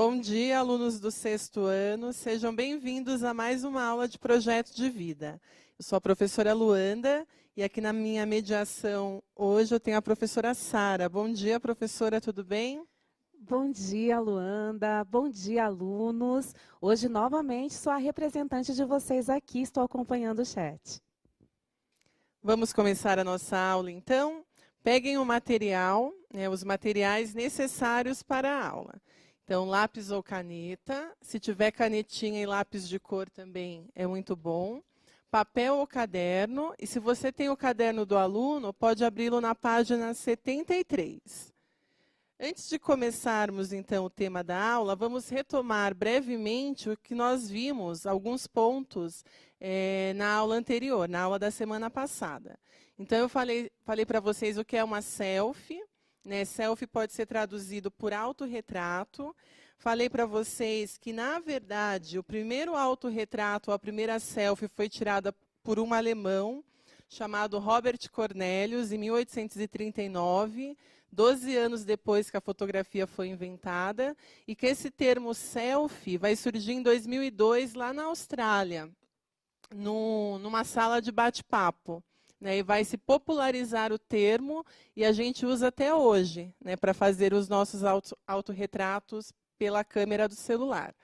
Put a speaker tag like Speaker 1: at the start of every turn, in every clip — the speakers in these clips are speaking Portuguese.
Speaker 1: Bom dia, alunos do 6º ano. Sejam bem-vindos a mais uma aula de projeto de vida. Eu sou a professora Luanda e aqui na minha mediação hoje eu tenho a professora Sara. Bom dia, professora, tudo bem?
Speaker 2: Bom dia, Luanda. Bom dia, alunos. Hoje, novamente, sou a representante de vocês aqui. Estou acompanhando o chat.
Speaker 1: Vamos começar a nossa aula, então? Peguem o material, os materiais necessários para a aula. Então, lápis ou caneta. Se tiver canetinha e lápis de cor também é muito bom. Papel ou caderno. E se você tem o caderno do aluno, pode abri-lo na página 73. Antes de começarmos, então, o tema da aula, vamos retomar brevemente o que nós vimos, alguns pontos, na aula anterior, na aula da semana passada. Então, eu falei para vocês o que é uma selfie, né? Selfie pode ser traduzido por autorretrato. Falei para vocês que, na verdade, o primeiro autorretrato, a primeira selfie, foi tirada por um alemão chamado Robert Cornelius, em 1839, 12 anos depois que a fotografia foi inventada, e que esse termo selfie vai surgir em 2002 lá na Austrália, numa sala de bate-papo. Né, e vai se popularizar o termo, e a gente usa até hoje, né, para fazer os nossos autorretratos pela câmera do celular.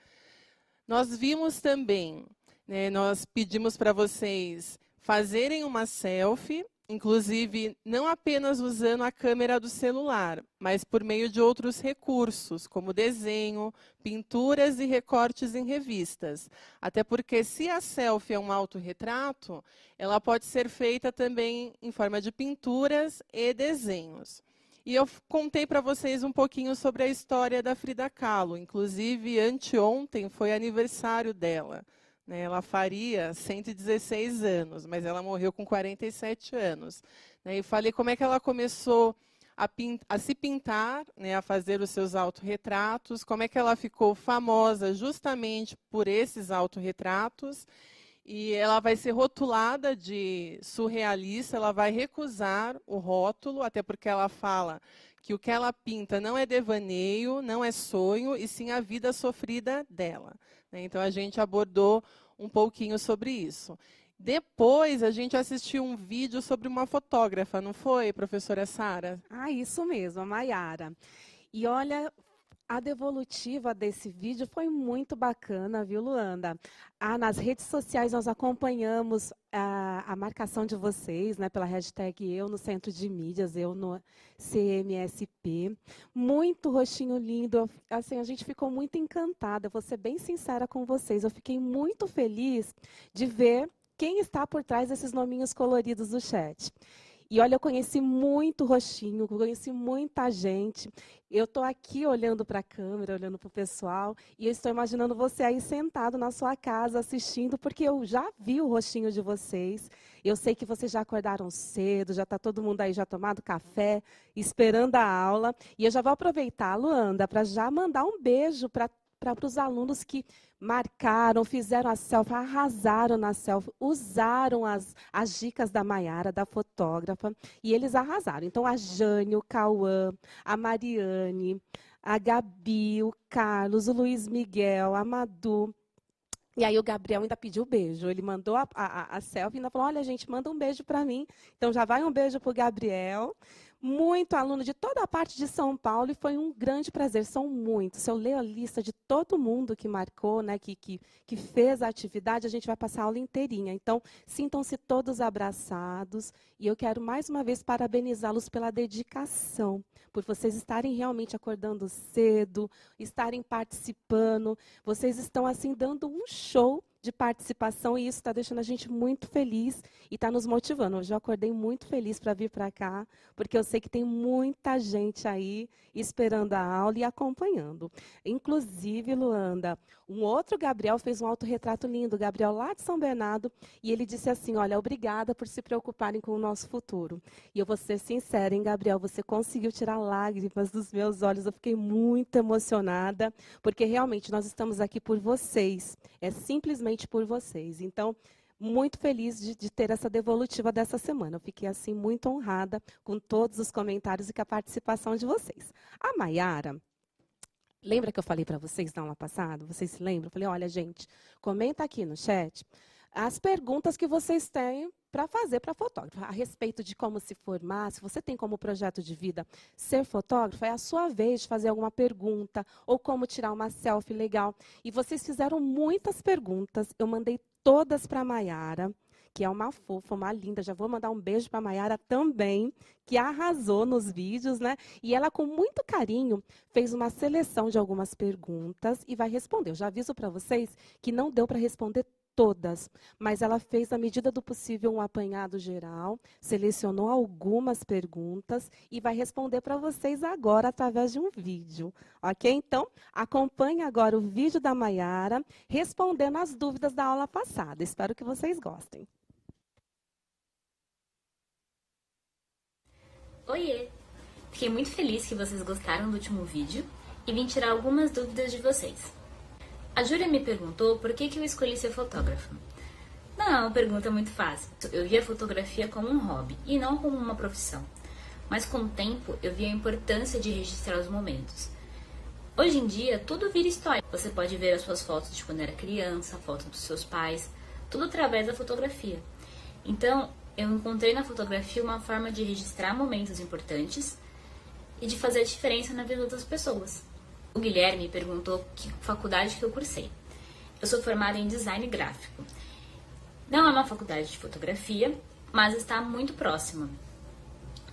Speaker 1: Nós vimos também, né, nós pedimos para vocês fazerem uma selfie, inclusive não apenas usando a câmera do celular, mas por meio de outros recursos, como desenho, pinturas e recortes em revistas. Até porque, se a selfie é um autorretrato, ela pode ser feita também em forma de pinturas e desenhos. E eu contei para vocês um pouquinho sobre a história da Frida Kahlo. Inclusive, anteontem foi aniversário dela. Né? Ela faria 116 anos, mas ela morreu com 47 anos. Né? E falei como é que ela começou a se pintar, né? A fazer os seus autorretratos, como é que ela ficou famosa justamente por esses autorretratos. E ela vai ser rotulada de surrealista, ela vai recusar o rótulo, até porque ela fala que o que ela pinta não é devaneio, não é sonho, e sim a vida sofrida dela. Né? Então, a gente abordou um pouquinho sobre isso. Depois, a gente assistiu um vídeo sobre uma fotógrafa, não foi, professora Sara?
Speaker 2: Ah, isso mesmo, a Maiara. E olha, a devolutiva desse vídeo foi muito bacana, viu, Luanda? Nas redes sociais nós acompanhamos a marcação de vocês, né, pela hashtag Eu no Centro de Mídias, Eu no CMSP. Muito rostinho lindo. Assim, a gente ficou muito encantada. Vou ser bem sincera com vocês. Eu fiquei muito feliz de ver quem está por trás desses nominhos coloridos do chat. E olha, eu conheci muito rostinho, conheci muita gente. Eu estou aqui olhando para a câmera, olhando para o pessoal, e eu estou imaginando você aí sentado na sua casa assistindo, porque eu já vi o rostinho de vocês. Eu sei que vocês já acordaram cedo, já está todo mundo aí já tomado café, esperando a aula. E eu já vou aproveitar, Luanda, para já mandar um beijo para os alunos que marcaram, fizeram a selfie, arrasaram na selfie, usaram as dicas da Maiara, da fotógrafa, e eles arrasaram. Então, a Jane, o Cauã, a Mariane, a Gabi, o Carlos, o Luiz Miguel, a Madu. E aí o Gabriel ainda pediu beijo. Ele mandou a selfie e ainda falou, olha, gente, manda um beijo para mim. Então, já vai um beijo para o Gabriel. Muito aluno de toda a parte de São Paulo, e foi um grande prazer. São muitos. Se eu ler a lista de todo mundo que marcou, né, que fez a atividade, a gente vai passar a aula inteirinha. Então, sintam-se todos abraçados. E eu quero, mais uma vez, parabenizá-los pela dedicação, por vocês estarem realmente acordando cedo, estarem participando. Vocês estão, assim, dando um show de participação, e isso está deixando a gente muito feliz e está nos motivando. Hoje eu acordei muito feliz para vir para cá, porque eu sei que tem muita gente aí esperando a aula e acompanhando. Inclusive, Luanda, um outro Gabriel fez um autorretrato lindo, Gabriel lá de São Bernardo, e ele disse assim, olha, obrigada por se preocuparem com o nosso futuro. E eu vou ser sincera, hein, Gabriel, você conseguiu tirar lágrimas dos meus olhos, eu fiquei muito emocionada, porque realmente nós estamos aqui por vocês, é simplesmente por vocês. Então, muito feliz de ter essa devolutiva dessa semana. Eu fiquei, assim, muito honrada com todos os comentários e com a participação de vocês. A Maiara, Lembra que eu falei para vocês na aula passada? Vocês se lembram? Eu falei, olha, gente, comenta aqui no chat as perguntas que vocês têm para fazer para fotógrafo, a respeito de como se formar, se você tem como projeto de vida ser fotógrafo, é a sua vez de fazer alguma pergunta, ou como tirar uma selfie legal. E vocês fizeram muitas perguntas, eu mandei todas para a Maiara, que é uma fofa, uma linda. Já vou mandar um beijo para a Maiara também, que arrasou nos vídeos, né? E ela, com muito carinho, fez uma seleção de algumas perguntas e vai responder. Eu já aviso para vocês que não deu para responder todas, mas ela fez, à medida do possível, um apanhado geral, selecionou algumas perguntas e vai responder para vocês agora através de um vídeo, ok? Então, acompanhe agora o vídeo da Maiara respondendo as dúvidas da aula passada. Espero que vocês gostem.
Speaker 3: Oiê! Fiquei muito feliz que vocês gostaram do último vídeo e vim tirar algumas dúvidas de vocês. A Júlia me perguntou por que eu escolhi ser fotógrafa. Não é uma pergunta muito fácil. Eu vi a fotografia como um hobby e não como uma profissão. Mas com o tempo eu vi a importância de registrar os momentos. Hoje em dia tudo vira história. Você pode ver as suas fotos de quando era criança, fotos dos seus pais, tudo através da fotografia. Então eu encontrei na fotografia uma forma de registrar momentos importantes e de fazer a diferença na vida das pessoas. O Guilherme perguntou que faculdade que eu cursei. Eu sou formada em design gráfico. Não é uma faculdade de fotografia, mas está muito próxima.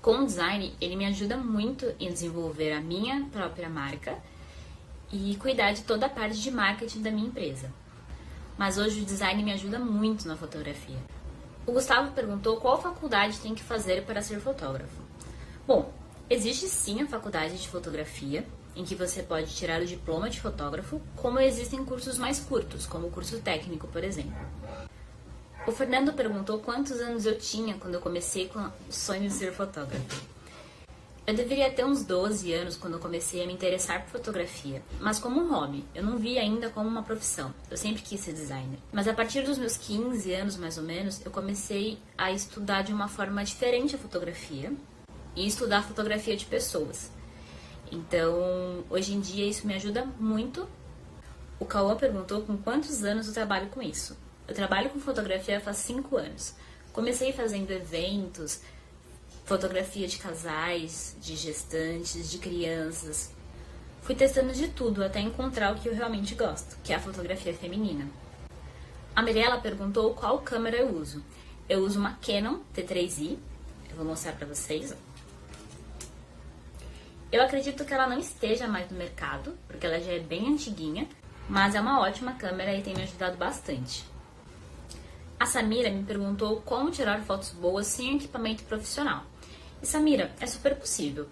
Speaker 3: Com o design, ele me ajuda muito em desenvolver a minha própria marca e cuidar de toda a parte de marketing da minha empresa. Mas hoje o design me ajuda muito na fotografia. O Gustavo perguntou qual faculdade tem que fazer para ser fotógrafo. Bom, existe sim a faculdade de fotografia, em que você pode tirar o diploma de fotógrafo, como existem cursos mais curtos, como o curso técnico, por exemplo. O Fernando perguntou quantos anos eu tinha quando eu comecei com o sonho de ser fotógrafo. Eu deveria ter uns 12 anos quando eu comecei a me interessar por fotografia, mas como um hobby, eu não via ainda como uma profissão, eu sempre quis ser designer. Mas a partir dos meus 15 anos, mais ou menos, eu comecei a estudar de uma forma diferente a fotografia e estudar fotografia de pessoas. Então, hoje em dia isso me ajuda muito. O Cauã perguntou com quantos anos eu trabalho com isso. Eu trabalho com fotografia faz 5 anos. Comecei fazendo eventos, fotografia de casais, de gestantes, de crianças. Fui testando de tudo até encontrar o que eu realmente gosto, que é a fotografia feminina. A Mirella perguntou qual câmera eu uso. Eu uso uma Canon T3i. Eu vou mostrar para vocês. Eu acredito que ela não esteja mais no mercado, porque ela já é bem antiguinha, mas é uma ótima câmera e tem me ajudado bastante. A Samira me perguntou como tirar fotos boas sem equipamento profissional. E Samira, é super possível.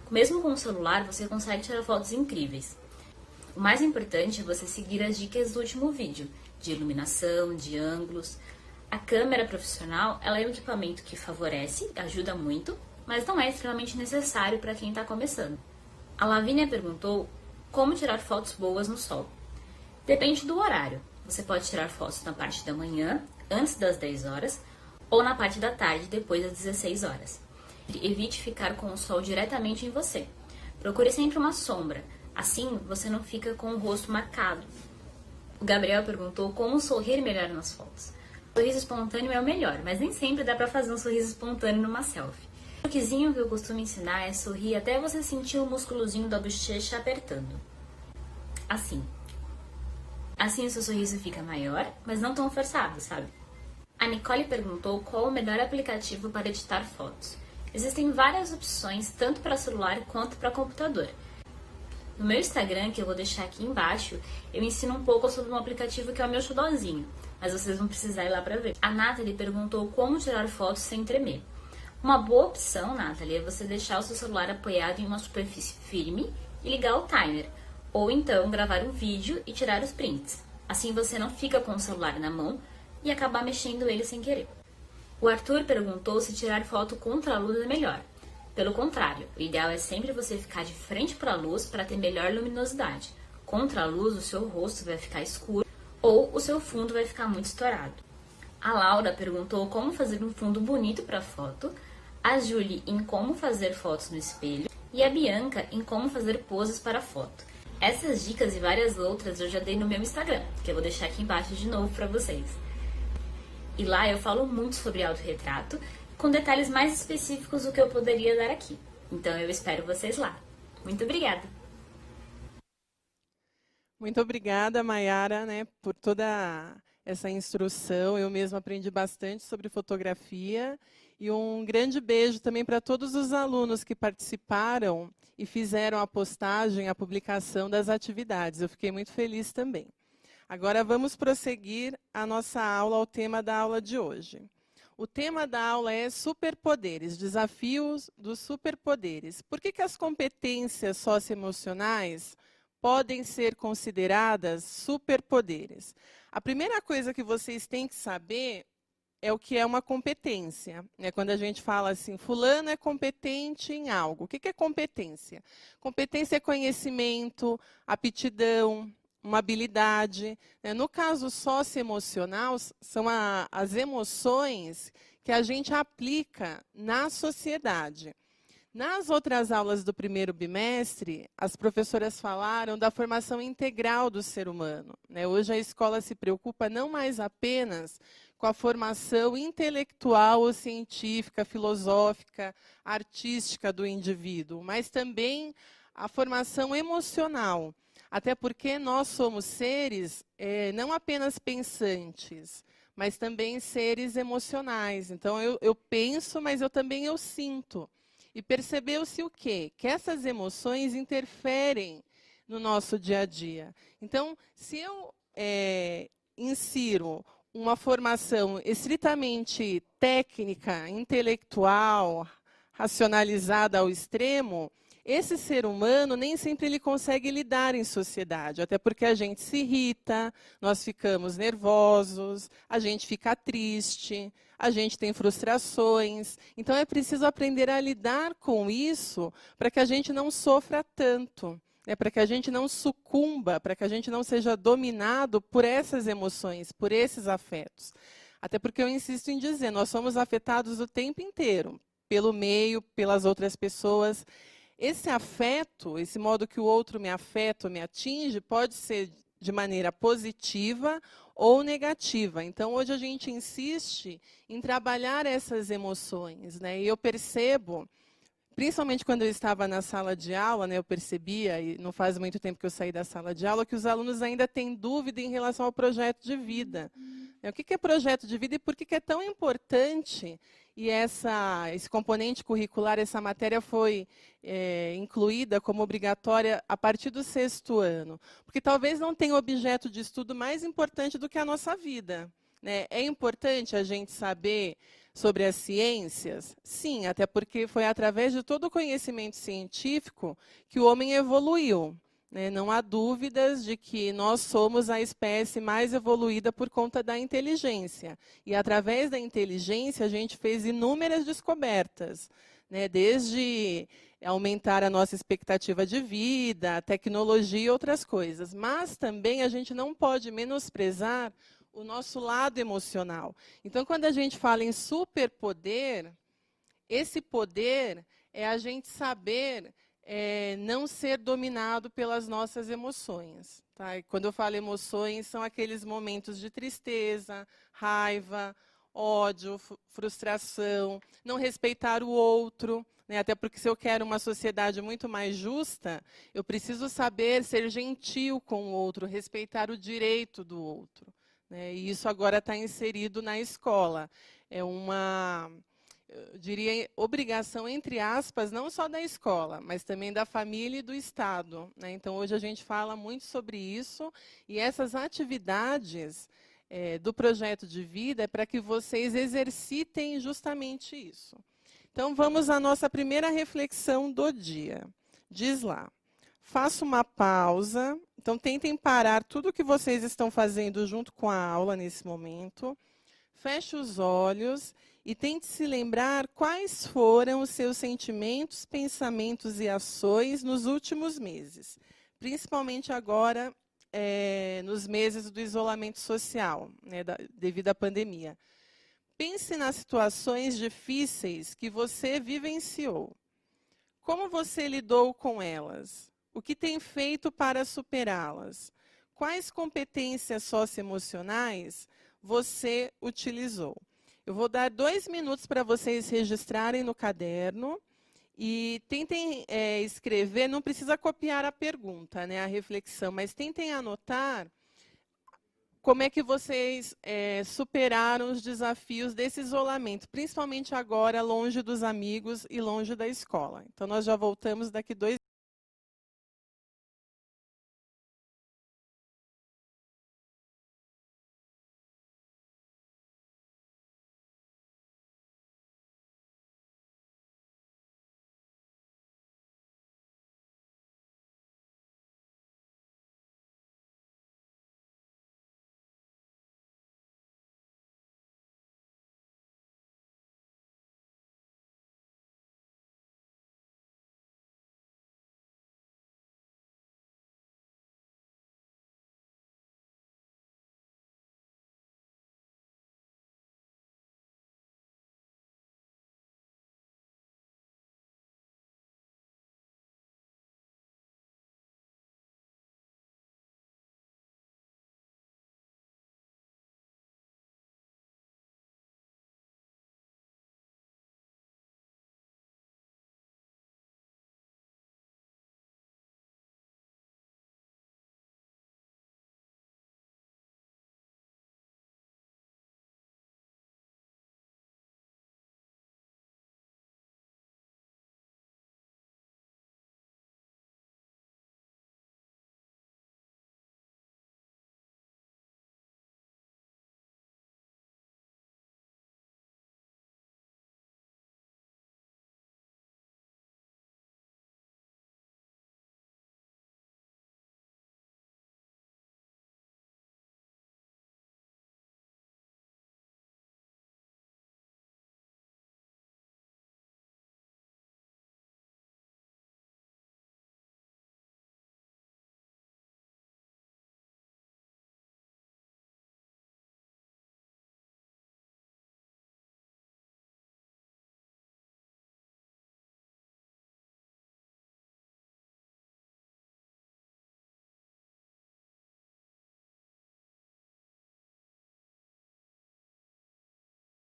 Speaker 3: Mesmo com o celular, você consegue tirar fotos incríveis. O mais importante é você seguir as dicas do último vídeo, de iluminação, de ângulos. A câmera profissional, ela é um equipamento que favorece, ajuda muito, mas não é extremamente necessário para quem está começando. A Lavínia perguntou como tirar fotos boas no sol. Depende do horário. Você pode tirar fotos na parte da manhã, antes das 10 horas, ou na parte da tarde, depois das 16 horas. Evite ficar com o sol diretamente em você. Procure sempre uma sombra, assim você não fica com o rosto marcado. O Gabriel perguntou como sorrir melhor nas fotos. O sorriso espontâneo é o melhor, mas nem sempre dá para fazer um sorriso espontâneo numa selfie. O truquezinho que eu costumo ensinar é sorrir até você sentir o músculozinho da bochecha apertando. Assim. Assim o seu sorriso fica maior, mas não tão forçado, sabe? A Nicole perguntou qual o melhor aplicativo para editar fotos. Existem várias opções, tanto para celular quanto para computador. No meu Instagram, que eu vou deixar aqui embaixo, eu ensino um pouco sobre um aplicativo que é o meu xodózinho, mas vocês vão precisar ir lá para ver. A Nathalie perguntou como tirar fotos sem tremer. Uma boa opção, Nathalie, é você deixar o seu celular apoiado em uma superfície firme e ligar o timer, ou então gravar um vídeo e tirar os prints. Assim você não fica com o celular na mão e acabar mexendo ele sem querer. O Arthur perguntou se tirar foto contra a luz é melhor. Pelo contrário, o ideal é sempre você ficar de frente para a luz para ter melhor luminosidade. Contra a luz, o seu rosto vai ficar escuro ou o seu fundo vai ficar muito estourado. A Laura perguntou como fazer um fundo bonito para a foto, a Julie em como fazer fotos no espelho e a Bianca em como fazer poses para a foto. Essas dicas e várias outras eu já dei no meu Instagram, que eu vou deixar aqui embaixo de novo para vocês. E lá eu falo muito sobre autorretrato, com detalhes mais específicos do que eu poderia dar aqui. Então eu espero vocês lá. Muito obrigada!
Speaker 1: Muito obrigada, Maiara, né, por toda essa instrução. Eu mesma aprendi bastante sobre fotografia. E um grande beijo também para todos os alunos que participaram e fizeram a postagem, a publicação das atividades. Eu fiquei muito feliz também. Agora vamos prosseguir a nossa aula ao tema da aula de hoje. O tema da aula é superpoderes, desafios dos superpoderes. Por que as competências socioemocionais podem ser consideradas superpoderes? A primeira coisa que vocês têm que saber é o que é uma competência. Quando a gente fala assim, fulano é competente em algo. O que é competência? Competência é conhecimento, aptidão, uma habilidade. No caso socioemocional, são as emoções que a gente aplica na sociedade. Nas outras aulas do primeiro bimestre, as professoras falaram da formação integral do ser humano. Hoje a escola se preocupa não mais apenas com a formação intelectual ou científica, filosófica, artística do indivíduo, mas também a formação emocional. Até porque nós somos seres não apenas pensantes, mas também seres emocionais. Então, eu penso, mas eu também sinto. E percebeu-se o quê? Que essas emoções interferem no nosso dia a dia. Então, se eu insiro uma formação estritamente técnica, intelectual, racionalizada ao extremo, esse ser humano nem sempre ele consegue lidar em sociedade, até porque a gente se irrita, nós ficamos nervosos, a gente fica triste, a gente tem frustrações. Então é preciso aprender a lidar com isso para que a gente não sofra tanto, para que a gente não sucumba, para que a gente não seja dominado por essas emoções, por esses afetos. Até porque eu insisto em dizer, nós somos afetados o tempo inteiro, pelo meio, pelas outras pessoas. Esse afeto, esse modo que o outro me afeta ou me atinge, pode ser de maneira positiva ou negativa. Então, hoje a gente insiste em trabalhar essas emoções. E eu percebo, principalmente quando eu estava na sala de aula, eu percebia, e não faz muito tempo que eu saí da sala de aula, que os alunos ainda têm dúvida em relação ao projeto de vida. O que é projeto de vida e por que é tão importante? E esse componente curricular, essa matéria foi incluída como obrigatória a partir do 6º ano. Porque talvez não tenha objeto de estudo mais importante do que a nossa vida. É importante a gente saber sobre as ciências? Sim, até porque foi através de todo o conhecimento científico que o homem evoluiu. Não há dúvidas de que nós somos a espécie mais evoluída por conta da inteligência. E, através da inteligência, a gente fez inúmeras descobertas, desde aumentar a nossa expectativa de vida, a tecnologia e outras coisas. Mas também a gente não pode menosprezar o nosso lado emocional. Então, quando a gente fala em superpoder, esse poder é a gente saber não ser dominado pelas nossas emoções. Tá? E quando eu falo emoções, são aqueles momentos de tristeza, raiva, ódio, frustração, não respeitar o outro. Até porque se eu quero uma sociedade muito mais justa, eu preciso saber ser gentil com o outro, respeitar o direito do outro. E isso agora está inserido na escola. É uma, eu diria, obrigação, entre aspas, não só da escola, mas também da família e do Estado. Então, hoje a gente fala muito sobre isso, e essas atividades do projeto de vida é para que vocês exercitem justamente isso. Então, vamos à nossa primeira reflexão do dia. Diz lá, faça uma pausa. Então, tentem parar tudo o que vocês estão fazendo junto com a aula nesse momento. Feche os olhos e tente se lembrar quais foram os seus sentimentos, pensamentos e ações nos últimos meses. Principalmente agora, nos meses do isolamento social, devido à pandemia. Pense nas situações difíceis que você vivenciou. Como você lidou com elas? O que tem feito para superá-las? Quais competências socioemocionais você utilizou? Eu vou dar 2 minutos para vocês registrarem no caderno e tentem escrever, não precisa copiar a pergunta, né, a reflexão, mas tentem anotar como é que vocês superaram os desafios desse isolamento, principalmente agora, longe dos amigos e longe da escola. Então, nós já voltamos daqui 2.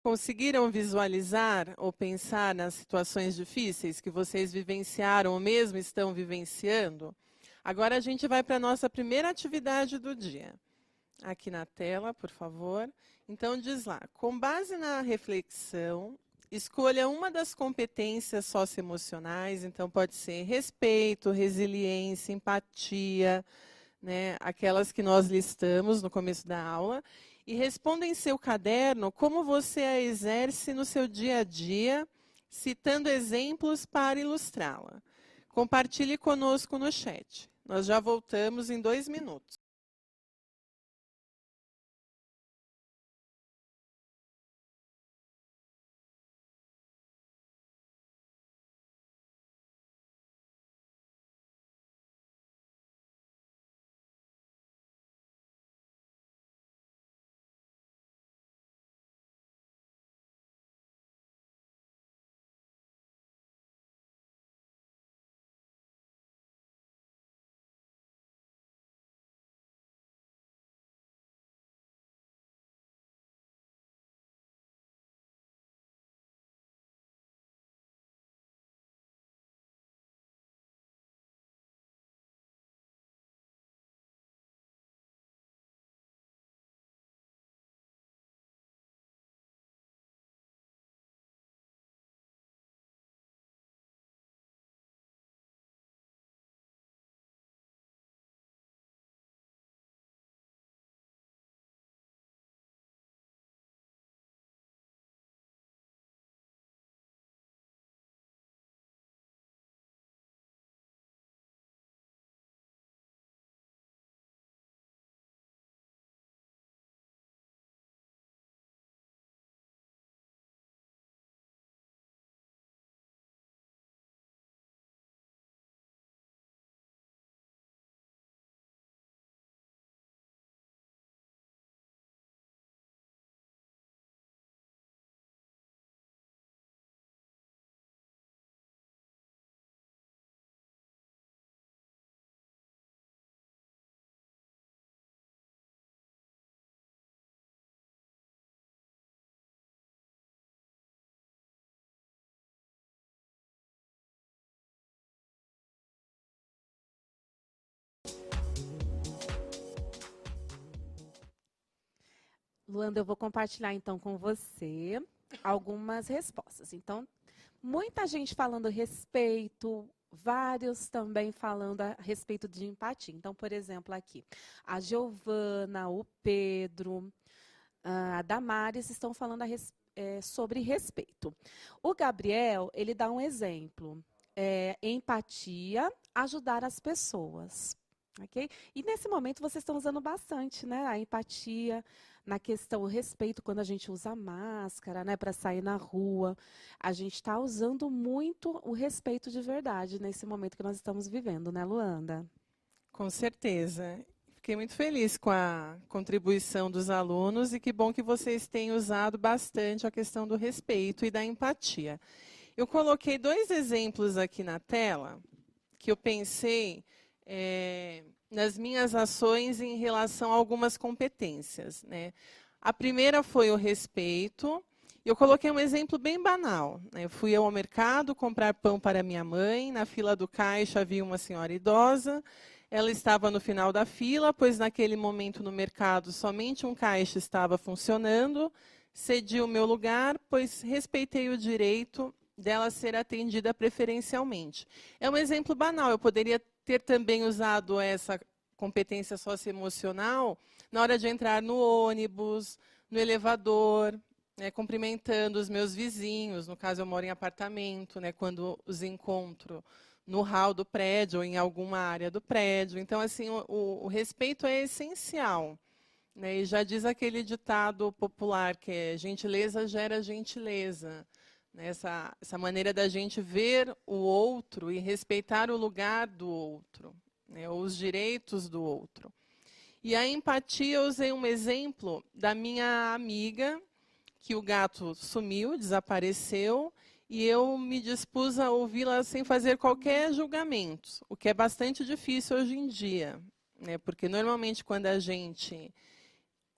Speaker 1: Conseguiram visualizar ou pensar nas situações difíceis que vocês vivenciaram ou mesmo estão vivenciando? Agora a gente vai para a nossa primeira atividade do dia. Aqui na tela, por favor. Então, diz lá, com base na reflexão, escolha uma das competências socioemocionais, então pode ser respeito, resiliência, empatia, né, aquelas que nós listamos no começo da aula, e responda em seu caderno como você a exerce no seu dia a dia, citando exemplos para ilustrá-la. Compartilhe conosco no chat. Nós já voltamos em 2 minutos.
Speaker 2: Luanda, eu vou compartilhar então com você algumas respostas. Então, muita gente falando respeito, vários também falando a respeito de empatia. Então, por exemplo, aqui, a Giovana, o Pedro, a Damares estão falando sobre respeito. O Gabriel, ele dá um exemplo. Empatia, ajudar as pessoas. Okay? E nesse momento vocês estão usando bastante, né? A empatia na questão do respeito, quando a gente usa máscara, né, para sair na rua. A gente está usando muito o respeito de verdade nesse momento que nós estamos vivendo, né, Luanda?
Speaker 1: Com certeza. Fiquei muito feliz com a contribuição dos alunos e que bom que vocês têm usado bastante a questão do respeito e da empatia. Eu coloquei 2 exemplos aqui na tela que eu pensei nas minhas ações em relação a algumas competências, né? A primeira foi o respeito. Eu coloquei um exemplo bem banal, né? Eu fui ao mercado comprar pão para minha mãe. Na fila do caixa havia uma senhora idosa. Ela estava no final da fila, pois naquele momento no mercado somente um caixa estava funcionando. Cedi o meu lugar, pois respeitei o direito dela ser atendida preferencialmente. É um exemplo banal. Eu poderia ter também usado essa competência socioemocional na hora de entrar no ônibus, no elevador, né, cumprimentando os meus vizinhos. No caso, eu moro em apartamento, né, quando os encontro no hall do prédio ou em alguma área do prédio. Então, assim, o respeito é essencial, né, e já diz aquele ditado popular que é gentileza gera gentileza. Essa maneira da gente ver o outro e respeitar o lugar do outro, né, os direitos do outro. E a empatia, eu usei um exemplo da minha amiga, que o gato sumiu, desapareceu, e eu me dispus a ouvi-la sem fazer qualquer julgamento, o que é bastante difícil hoje em dia, né, porque normalmente quando a gente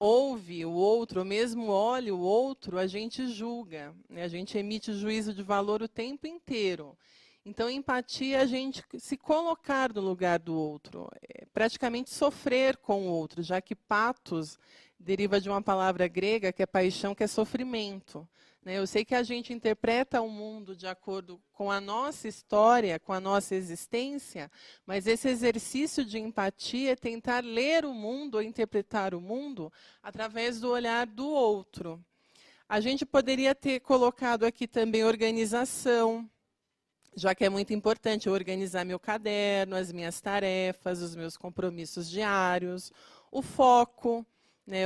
Speaker 1: ouve o outro, ou mesmo olha o outro, a gente julga, né? A gente emite juízo de valor o tempo inteiro. Então, empatia é a gente se colocar no lugar do outro, praticamente sofrer com o outro, já que pathos deriva de uma palavra grega que é paixão, que é sofrimento. Eu sei que a gente interpreta o mundo de acordo com a nossa história, com a nossa existência, mas esse exercício de empatia é tentar ler o mundo, ou interpretar o mundo, através do olhar do outro. A gente poderia ter colocado aqui também organização, já que é muito importante eu organizar meu caderno, as minhas tarefas, os meus compromissos diários, o foco.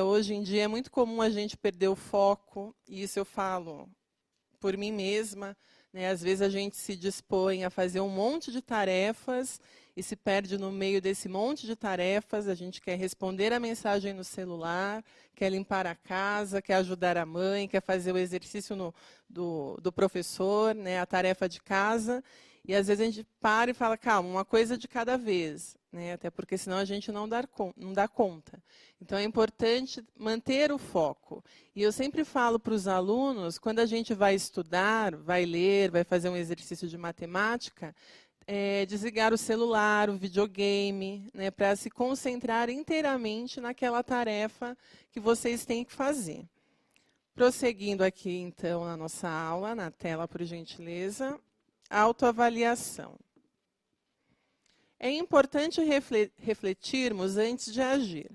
Speaker 1: Hoje em dia é muito comum a gente perder o foco, e isso eu falo por mim mesma. Às vezes a gente se dispõe a fazer um monte de tarefas e se perde no meio desse monte de tarefas. A gente quer responder a mensagem no celular, quer limpar a casa, quer ajudar a mãe, quer fazer o exercício do professor, a tarefa de casa. E às vezes a gente para e fala, calma, uma coisa de cada vez, até porque senão a gente não dá conta. Então é importante manter o foco. E eu sempre falo para os alunos, quando a gente vai estudar, vai ler, vai fazer um exercício de matemática, desligar o celular, o videogame, para se concentrar inteiramente naquela tarefa que vocês têm que fazer. Prosseguindo aqui, então, na nossa aula, na tela, por gentileza. Autoavaliação. É importante refletirmos antes de agir,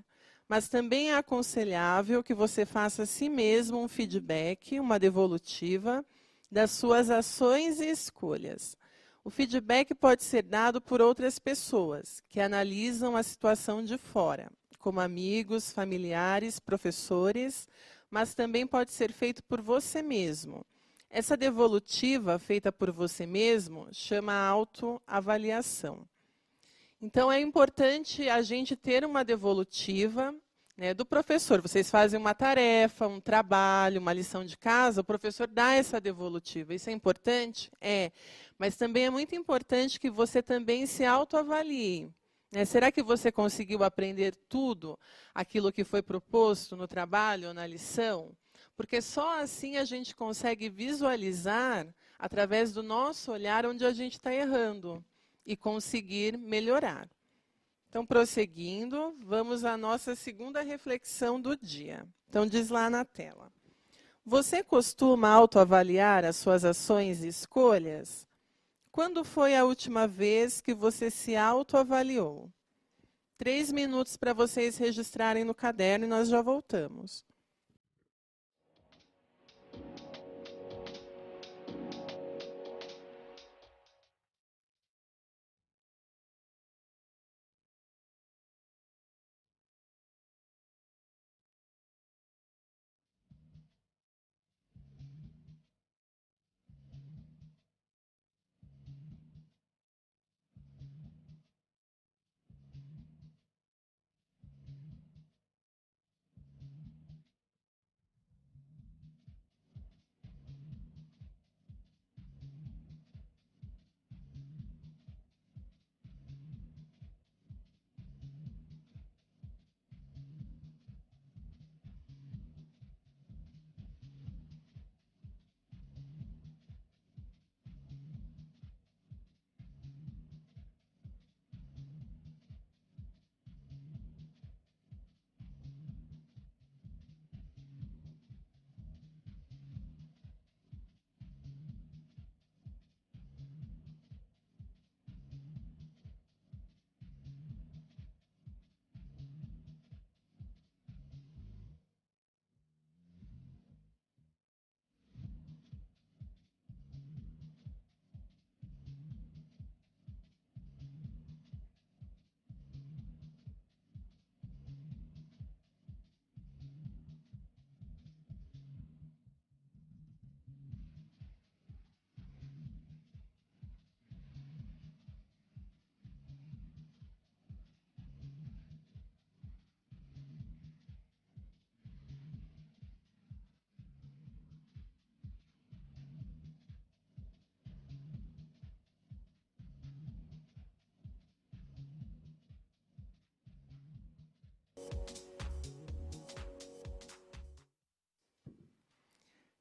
Speaker 1: mas também é aconselhável que você faça a si mesmo um feedback, uma devolutiva, das suas ações e escolhas. O feedback pode ser dado por outras pessoas, que analisam a situação de fora, como amigos, familiares, professores, mas também pode ser feito por você mesmo. Essa devolutiva feita por você mesmo chama autoavaliação. Então, é importante a gente ter uma devolutiva do professor. Vocês fazem uma tarefa, um trabalho, uma lição de casa, o professor dá essa devolutiva. Isso é importante? É. Mas também é muito importante que você também se autoavalie. Será que você conseguiu aprender tudo aquilo que foi proposto no trabalho ou na lição? Porque só assim a gente consegue visualizar, através do nosso olhar, onde a gente está errando e conseguir melhorar. Então, prosseguindo, vamos à nossa segunda reflexão do dia. Então, diz lá na tela. Você costuma autoavaliar as suas ações e escolhas? Quando foi a última vez que você se autoavaliou? 3 minutos para vocês registrarem no caderno e nós já voltamos.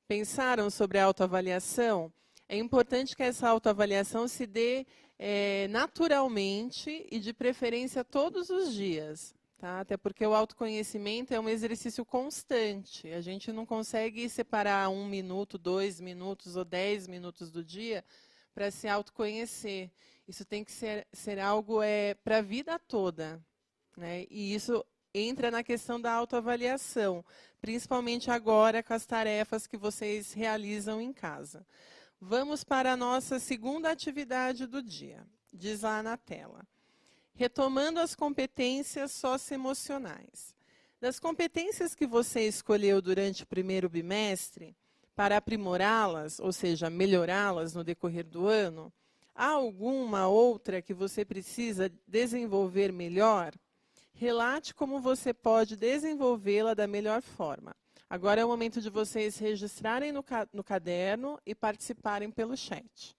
Speaker 1: Pensaram sobre a autoavaliação? É importante que essa autoavaliação se dê naturalmente e de preferência todos os dias. Tá? Até porque o autoconhecimento é um exercício constante. A gente não consegue separar 1 minuto, 2 minutos ou 10 minutos do dia para se autoconhecer. Isso tem que ser algo para a vida toda. Né? E isso entra na questão da autoavaliação, principalmente agora com as tarefas que vocês realizam em casa. Vamos para a nossa segunda atividade do dia. Diz lá na tela. Retomando as competências socioemocionais. Das competências que você escolheu durante o primeiro bimestre, para aprimorá-las, ou seja, melhorá-las no decorrer do ano, há alguma outra que você precisa desenvolver melhor? Relate como você pode desenvolvê-la da melhor forma. Agora é o momento de vocês registrarem no caderno e participarem pelo chat.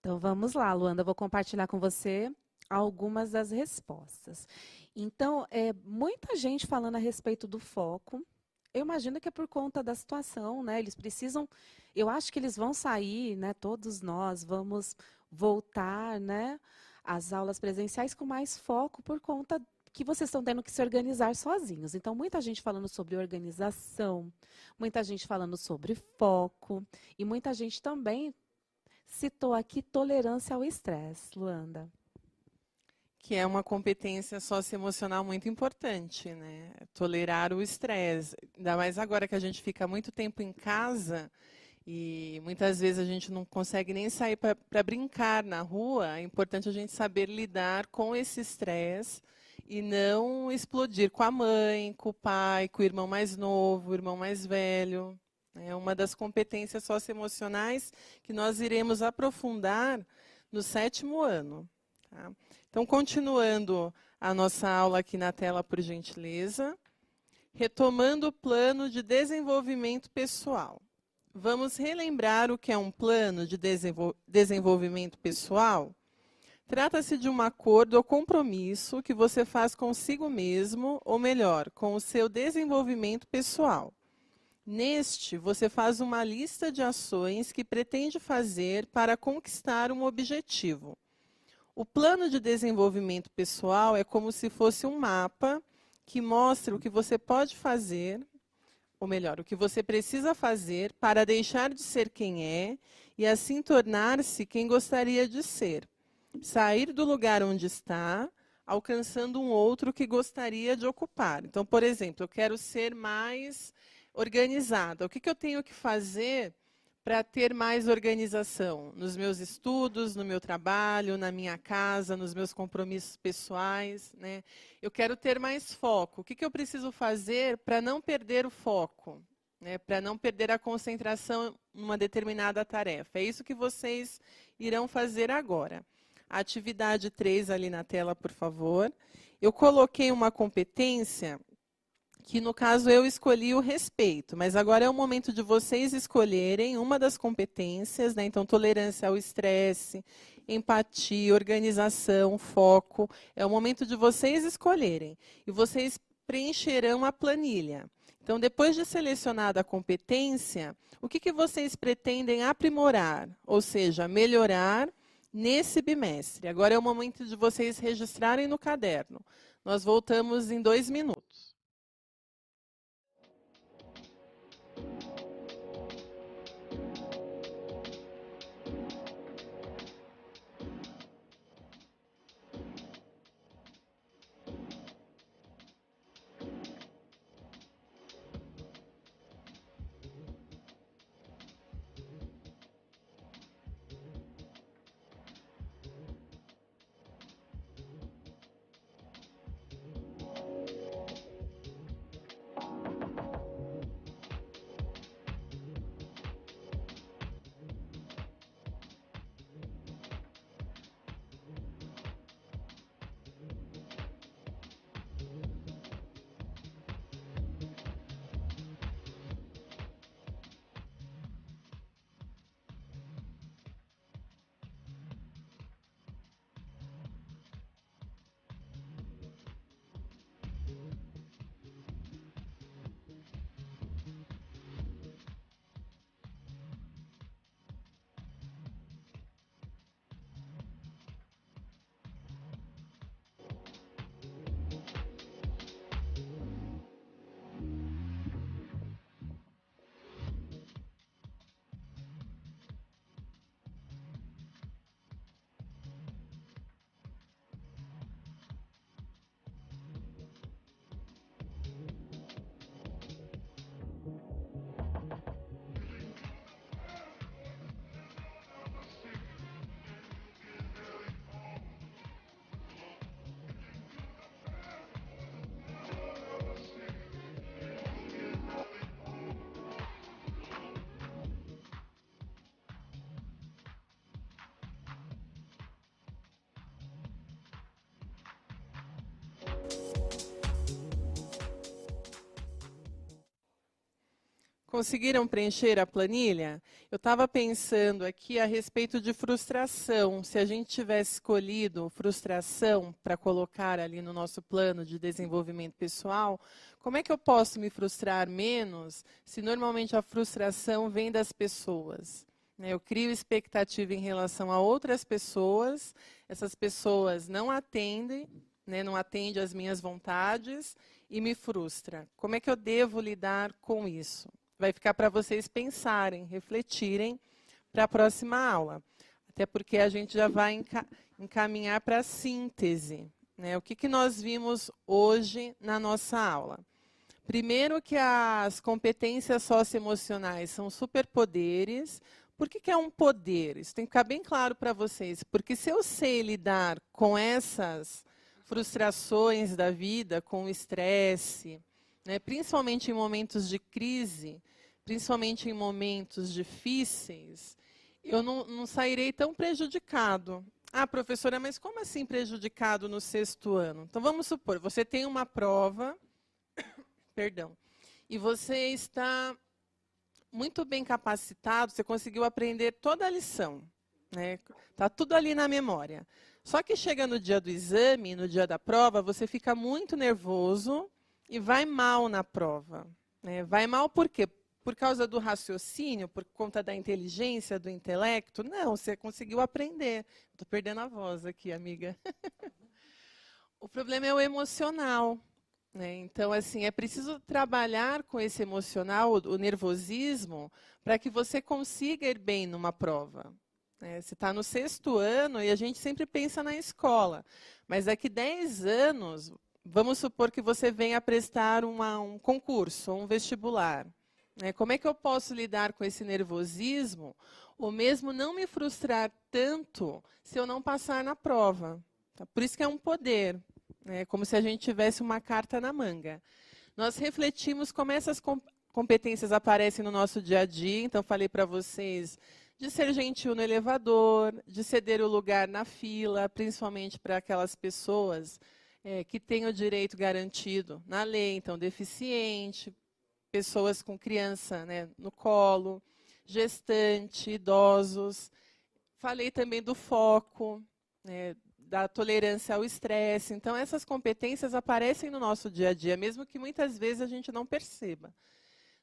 Speaker 2: Então vamos lá, Luanda, eu vou compartilhar com você algumas das respostas. Então, muita gente falando a respeito do foco. Eu imagino que é por conta da situação, né? Eles precisam, eu acho que eles vão sair, né? Todos nós vamos voltar, né? Às aulas presenciais com mais foco por conta que vocês estão tendo que se organizar sozinhos. Então, muita gente falando sobre organização, muita gente falando sobre foco e muita gente também citou aqui tolerância ao estresse, Luanda.
Speaker 1: Que é uma competência socioemocional muito importante, né? Tolerar o estresse. Ainda mais agora que a gente fica muito tempo em casa e muitas vezes a gente não consegue nem sair para brincar na rua. É importante a gente saber lidar com esse estresse e não explodir com a mãe, com o pai, com o irmão mais novo, o irmão mais velho. É uma das competências socioemocionais que nós iremos aprofundar no 7º ano. Tá? Então, continuando a nossa aula aqui na tela, por gentileza. Retomando o plano de desenvolvimento pessoal. Vamos relembrar o que é um plano de desenvolvimento pessoal? Trata-se de um acordo ou compromisso que você faz consigo mesmo, ou melhor, com o seu desenvolvimento pessoal. Neste, você faz uma lista de ações que pretende fazer para conquistar um objetivo. O plano de desenvolvimento pessoal é como se fosse um mapa que mostra o que você pode fazer, ou melhor, o que você precisa fazer para deixar de ser quem é e assim tornar-se quem gostaria de ser. Sair do lugar onde está, alcançando um outro que gostaria de ocupar. Então, por exemplo, eu quero ser mais organizada. O que eu tenho que fazer para ter mais organização nos meus estudos, no meu trabalho, na minha casa, nos meus compromissos pessoais, né? Eu quero ter mais foco. O que eu preciso fazer para não perder o foco, né? Para não perder a concentração em uma determinada tarefa? É isso que vocês irão fazer agora. A atividade 3 ali na tela, por favor. Eu coloquei uma competência que, no caso, eu escolhi o respeito, mas agora é o momento de vocês escolherem uma das competências, né? Então, tolerância ao estresse, empatia, organização, foco. É o momento de vocês escolherem. E vocês preencherão a planilha. Então, depois de selecionada a competência, o que vocês pretendem aprimorar? Ou seja, melhorar nesse bimestre. Agora é o momento de vocês registrarem no caderno. Nós voltamos em 2 minutos. Conseguiram preencher a planilha? Eu estava pensando aqui a respeito de frustração. Se a gente tivesse escolhido frustração para colocar ali no nosso plano de desenvolvimento pessoal, como é que eu posso me frustrar menos se normalmente a frustração vem das pessoas? Eu crio expectativa em relação a outras pessoas, essas pessoas não atendem, não atendem às minhas vontades e me frustra. Como é que eu devo lidar com isso? Vai ficar para vocês pensarem, refletirem para a próxima aula. Até porque a gente já vai encaminhar para a síntese. O que nós vimos hoje na nossa aula? Primeiro que as competências socioemocionais são superpoderes. Por que é um poder? Isso tem que ficar bem claro para vocês. Porque se eu sei lidar com essas frustrações da vida, com o estresse, principalmente em momentos de crise, principalmente em momentos difíceis, eu não sairei tão prejudicado. Ah, professora, mas como assim prejudicado no 6º ano? Então, vamos supor, você tem uma prova, perdão, e você está muito bem capacitado, você conseguiu aprender toda a lição. Está tudo ali na memória. Só que chega no dia do exame, no dia da prova, você fica muito nervoso e vai mal na prova. Vai mal por quê? Por causa do raciocínio, por conta da inteligência, do intelecto? Não, você conseguiu aprender. Estou perdendo a voz aqui, amiga. O problema é o emocional. Então, assim, é preciso trabalhar com esse emocional, o nervosismo, para que você consiga ir bem numa prova. Você está no 6º ano e a gente sempre pensa na escola. Mas daqui 10 anos, vamos supor que você venha prestar um concurso, um vestibular. Como é que eu posso lidar com esse nervosismo, ou mesmo não me frustrar tanto se eu não passar na prova? Por isso que é um poder. Como se a gente tivesse uma carta na manga. Nós refletimos como essas competências aparecem no nosso dia a dia. Então, falei para vocês de ser gentil no elevador, de ceder o lugar na fila, principalmente para aquelas pessoas que têm o direito garantido na lei. Então, deficiente, pessoas com criança no colo, gestante, idosos. Falei também do foco, da tolerância ao estresse. Então, essas competências aparecem no nosso dia a dia, mesmo que muitas vezes a gente não perceba.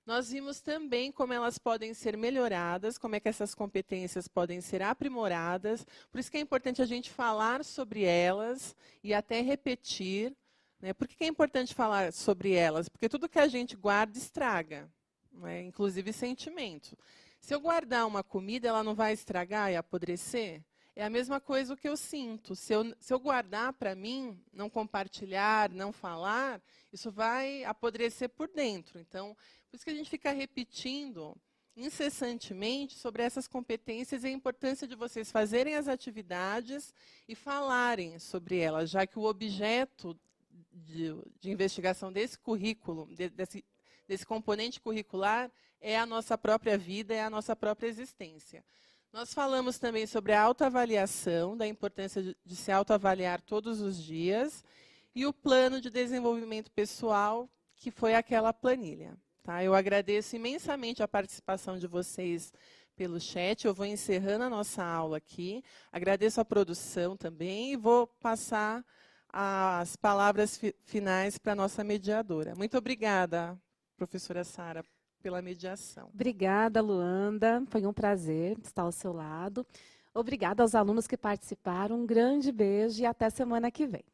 Speaker 1: Nós vimos também como elas podem ser melhoradas, como é que essas competências podem ser aprimoradas. Por isso que é importante a gente falar sobre elas e até repetir. Por que é importante falar sobre elas? Porque tudo que a gente guarda estraga, inclusive sentimento. Se eu guardar uma comida, ela não vai estragar e apodrecer? É a mesma coisa o que eu sinto. Se eu guardar para mim, não compartilhar, não falar, isso vai apodrecer por dentro. Então, por isso que a gente fica repetindo incessantemente sobre essas competências e a importância de vocês fazerem as atividades e falarem sobre elas, já que o objeto de investigação desse currículo, desse componente curricular, é a nossa própria vida, é a nossa própria existência. Nós falamos também sobre a autoavaliação, da importância de se autoavaliar todos os dias, e o plano de desenvolvimento pessoal, que foi aquela planilha. Eu agradeço imensamente a participação de vocês pelo chat. Eu vou encerrando a nossa aula aqui. Agradeço a produção também e vou passar as palavras finais para a nossa mediadora. Muito obrigada, professora Sara, pela mediação.
Speaker 2: Obrigada, Luanda. Foi um prazer estar ao seu lado. Obrigada aos alunos que participaram. Um grande beijo e até semana que vem.